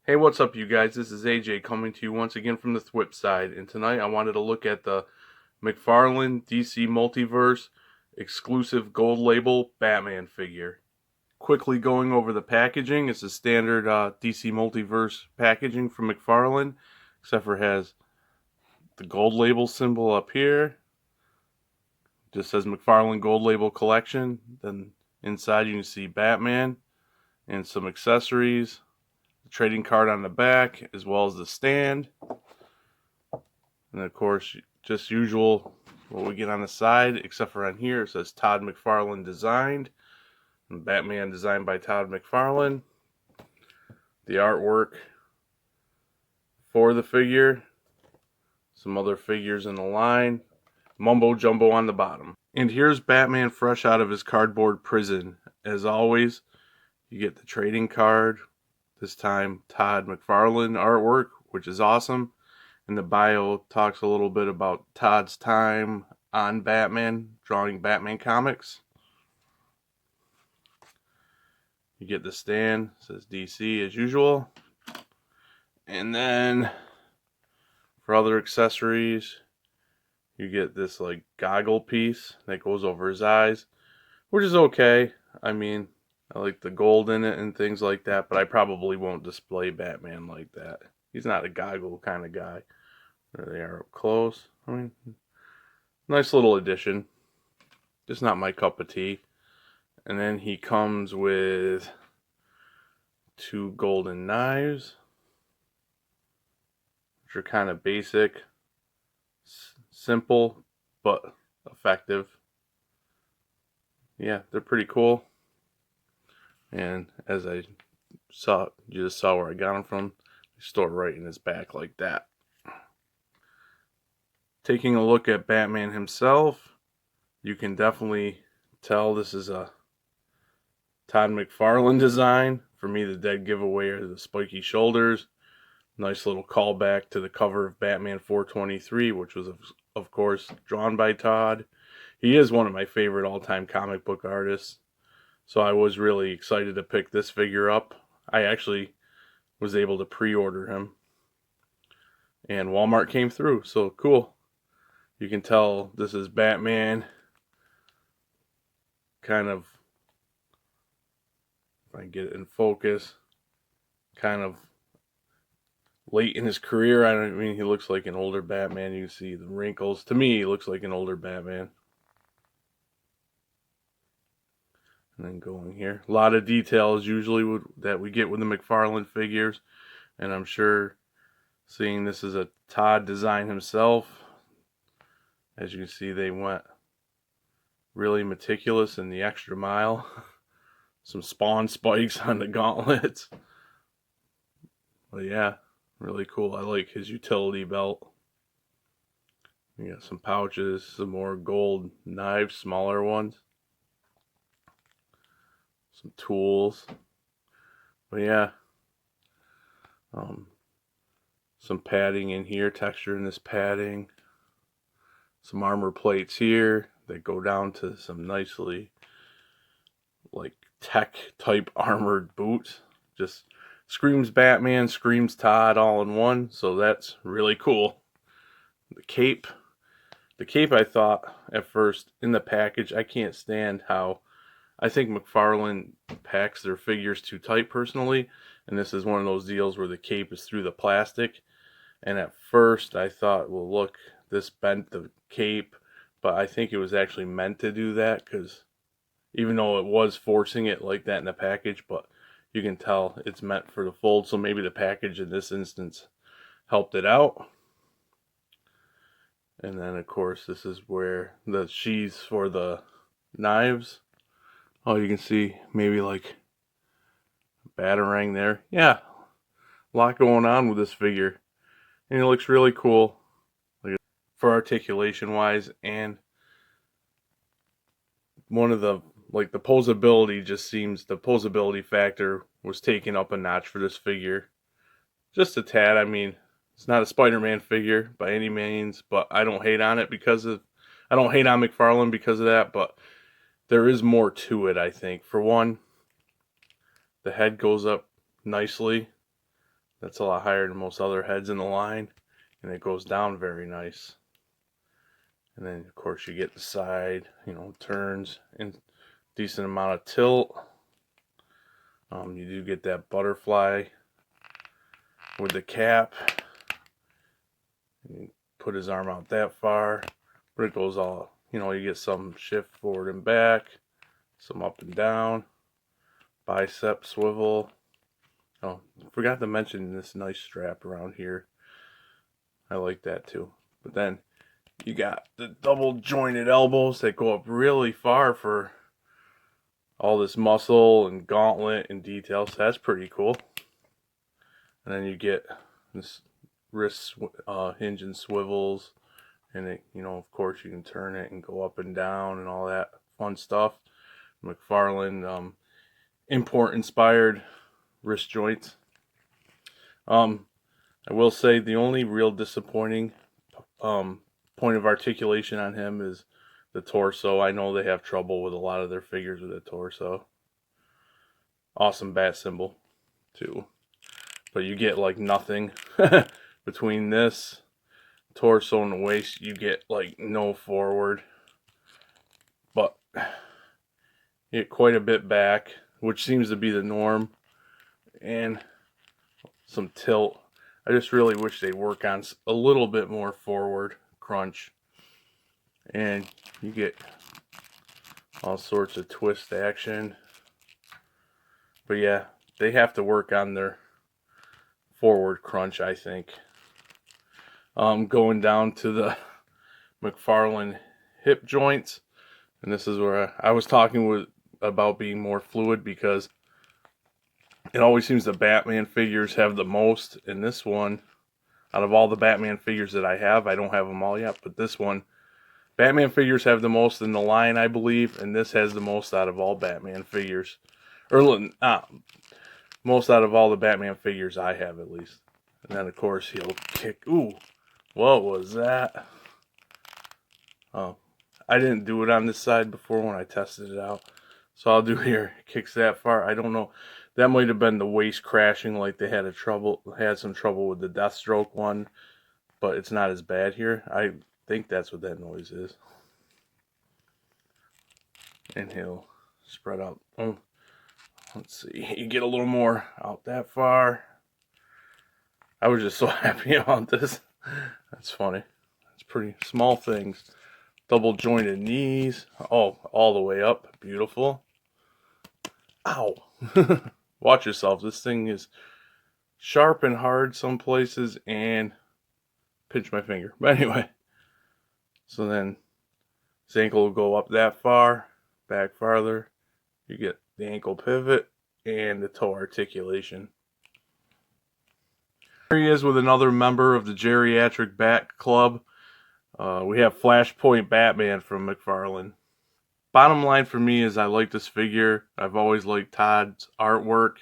Hey, what's up, you guys? This is AJ coming to you once again from the Thwip side, and tonight I wanted to look at the McFarlane DC Multiverse exclusive gold label Batman figure. Quickly going over the packaging, it's a standard DC Multiverse packaging from McFarlane, except for it has the gold label symbol up here. Just says McFarlane Gold Label Collection. Then inside you can see Batman and some accessories. Trading card on the back, as well as the stand, and of course just usual what we get on the side, except for on here it says Todd McFarlane designed, and Batman designed by Todd McFarlane. The artwork for the figure, some other figures in the line, mumbo jumbo on the bottom. And here's Batman fresh out of his cardboard prison. As always, you get the trading card. This time, Todd McFarlane artwork, which is awesome. And the bio talks a little bit about Todd's time on Batman, drawing Batman comics. You get the stand, it says DC as usual. And then, for other accessories, you get this like goggle piece that goes over his eyes, which is okay. I mean, I like the gold in it and things like that, but I probably won't display Batman like that. He's not a goggle kind of guy. There they are up close. I mean, nice little addition. Just not my cup of tea. And then he comes with two golden knives, which are kind of basic, simple, but effective. Yeah, they're pretty cool. And as you just saw where I got them from, they store right in his back like that. Taking a look at Batman himself, you can definitely tell this is a Todd McFarlane design. For me, the dead giveaway are the spiky shoulders. Nice little callback to the cover of Batman 423, which was, of course, drawn by Todd. He is one of my favorite all-time comic book artists. So I was really excited to pick this figure up. I actually was able to pre-order him. And Walmart came through, so cool. You can tell this is Batman. Kind of, if I get it in focus, kind of late in his career. I mean, he looks like an older Batman. You can see the wrinkles. To me, he looks like an older Batman. And then going here, a lot of details usually that we get with the McFarlane figures, and I'm sure seeing this is a Todd design himself, as you can see, they went really meticulous in the extra mile. Some Spawn spikes on the gauntlets, but yeah, really cool. I like his utility belt. We got some pouches, some more gold knives, smaller ones. Some tools, but yeah, some padding in here, texture in this padding, some armor plates here that go down to some nicely like tech type armored boots. Just screams Batman, screams Todd all in one, so that's really cool. The cape I thought at first in the package, I can't stand how I think McFarlane packs their figures too tight personally, and this is one of those deals where the cape is through the plastic. And at first I thought, well, look, this bent the cape, but I think it was actually meant to do that, because even though it was forcing it like that in the package, but you can tell it's meant for the fold, so maybe the package in this instance helped it out. And then of course this is where the sheaths for the knives. Oh, you can see maybe like a batarang there. Yeah, a lot going on with this figure. And it looks really cool for articulation wise. And one of the, like the posability just seems, the posability factor was taken up a notch for this figure. Just a tad. I mean, it's not a Spider-Man figure by any means, but I don't hate on it because of, I don't hate on McFarlane because of that, but there is more to it, I think. For one, the head goes up nicely. That's a lot higher than most other heads in the line, and it goes down very nice. And then of course you get the side, you know, turns and decent amount of tilt. You do get that butterfly with the cap. You put his arm out that far, but it goes all, you know, you get some shift forward and back, some up and down, bicep swivel. Oh, forgot to mention this nice strap around here. I like that too. But then you got the double jointed elbows that go up really far for all this muscle and gauntlet and details. So that's pretty cool. And then you get this wrist hinge and swivels, and it, you know, of course you can turn it and go up and down and all that fun stuff. McFarlane import inspired wrist joints. I will say the only real disappointing point of articulation on him is the torso. I know they have trouble with a lot of their figures with the torso. Awesome bat symbol too, but you get like nothing between this torso and the waist. You get like no forward, but you get quite a bit back, which seems to be the norm, and some tilt. I just really wish they'd work on a little bit more forward crunch, and you get all sorts of twist action. But yeah, they have to work on their forward crunch, I think. Going down to the McFarlane hip joints, and this is where I was talking about being more fluid, because it always seems the Batman figures have the most. In this one, out of all the Batman figures that I have, I don't have them all yet, but this one, Batman figures have the most in the line, I believe, and this has the most out of all Batman figures. Or most out of all the Batman figures I have, at least. And then, of course, he'll kick. Ooh, what was that? Oh, I didn't do it on this side before when I tested it out. So I'll do here. Kicks that far. I don't know. That might have been the waist crashing, like they had some trouble with the Deathstroke one, but it's not as bad here. I think that's what that noise is. And he'll spread out. Oh, let's see. You get a little more out that far. I was just so happy about this. That's funny. It's pretty small things. Double jointed knees. Oh, all the way up. Beautiful. Ow. Watch yourself. This thing is sharp and hard some places, and pinch my finger. But anyway. So then his ankle will go up that far, back farther. You get the ankle pivot and the toe articulation. Here he is with another member of the Geriatric Bat Club. We have Flashpoint Batman from McFarlane. Bottom line for me is I like this figure. I've always liked Todd's artwork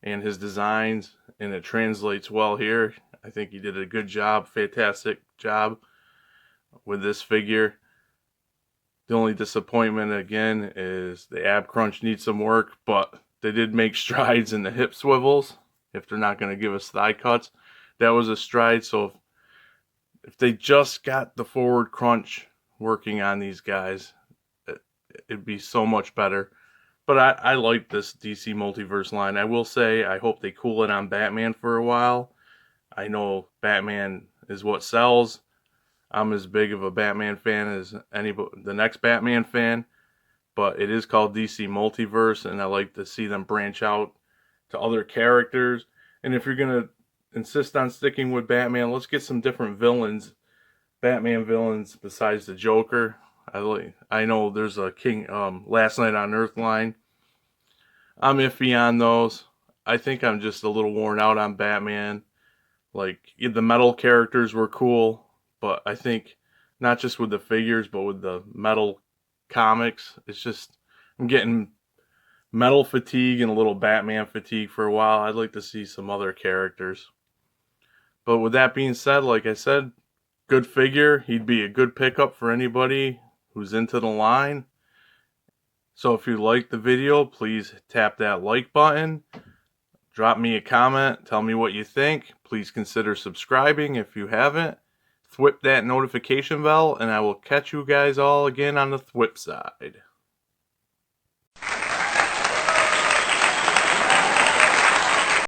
and his designs, and it translates well here. I think he did a good job, fantastic job with this figure. The only disappointment again is the ab crunch needs some work, but they did make strides in the hip swivels. If they're not going to give us thigh cuts, that was a stride. So if they just got the forward crunch working on these guys, it'd be so much better. But I like this DC Multiverse line. I will say I hope they cool it on Batman for a while. I know Batman is what sells. I'm as big of a Batman fan as the next Batman fan, but it is called DC Multiverse, and I like to see them branch out to other characters. And if you're gonna insist on sticking with Batman, let's get some different villains, Batman villains besides the Joker. I know there's a Last Night on Earth line. I'm iffy on those. I think I'm just a little worn out on Batman. Like, the metal characters were cool, but I think not just with the figures, but with the metal comics, it's just, I'm getting metal fatigue and a little Batman fatigue for a while. I'd like to see some other characters. But with that being said, like I said, good figure. He'd be a good pickup for anybody who's into the line. So if you liked the video, please tap that like button. Drop me a comment. Tell me what you think. Please consider subscribing if you haven't. Thwip that notification bell, and I will catch you guys all again on the Thwip side.